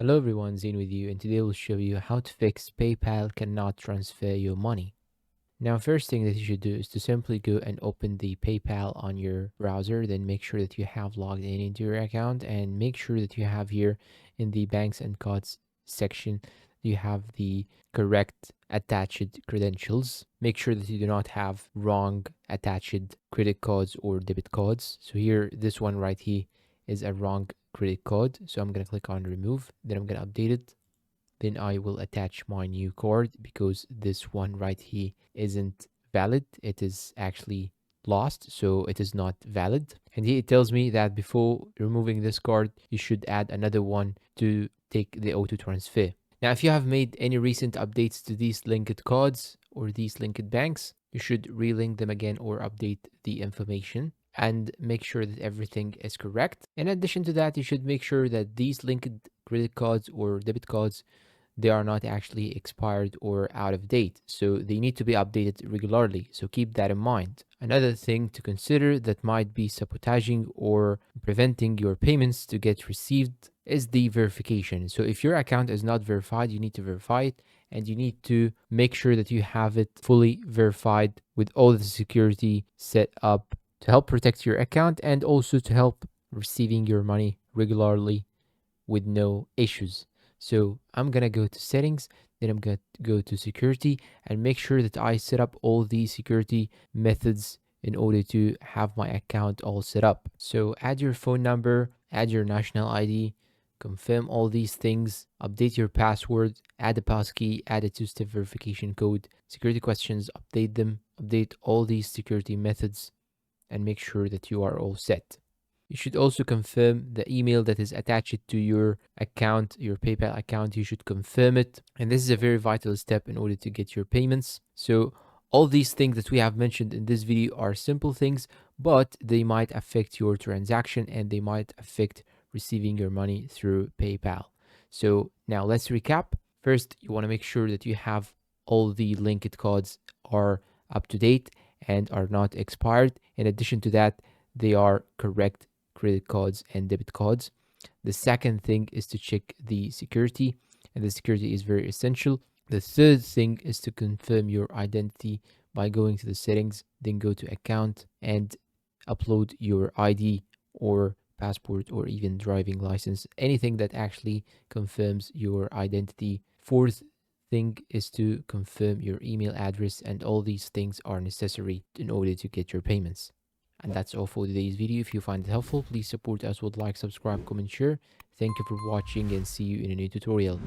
Hello everyone, Zane with you, and today we'll show you how to fix PayPal cannot transfer your money. Now, first thing that you should do is to simply go and open the PayPal on your browser, then make sure that you have logged in into your account and make sure that you have here in the banks and cards section, you have the correct attached credentials. Make sure that you do not have wrong attached credit cards or debit cards. So here, this one right here is a wrong credit card. So I'm going to click on remove, then I'm going to update it. Then I will attach my new card because this one right here isn't valid. It is actually lost, so it is not valid. And here it tells me that before removing this card, you should add another one to take the auto transfer. Now, if you have made any recent updates to these linked cards or these linked banks, you should relink them again or update the information and make sure that everything is correct. In addition to that, you should make sure that these linked credit cards or debit cards, they are not actually expired or out of date. So they need to be updated regularly. So keep that in mind. Another thing to consider that might be sabotaging or preventing your payments to get received is the verification. So if your account is not verified, you need to verify it and you need to make sure that you have it fully verified with all the security set up to help protect your account and also to help receiving your money regularly with no issues. So I'm gonna go to settings, then I'm gonna go to security and make sure that I set up all these security methods in order to have my account all set up. So add your phone number, add your national ID, confirm all these things, update your password, add a passkey, add a two-step verification code, security questions, update them, update all these security methods, and make sure that you are all set. You should also confirm the email that is attached to your account, your PayPal account. You should confirm it. And this is a very vital step in order to get your payments. So, all these things that we have mentioned in this video are simple things, but they might affect your transaction and they might affect receiving your money through PayPal. So, now let's recap. First, you want to make sure that you have all the linked cards are up to date and are not expired. In addition to that, they are correct credit cards and debit cards. The second thing is to check the security, and the security is very essential. The third thing is to confirm your identity by going to the settings, then go to account and upload your ID or passport or even driving license, anything that actually confirms your identity. Fourth thing is to confirm your email address, and all these things are necessary in order to get your payments. And that's all for today's video. If you find it helpful, please support us with like, subscribe, comment, share. Thank you for watching and see you in a new tutorial.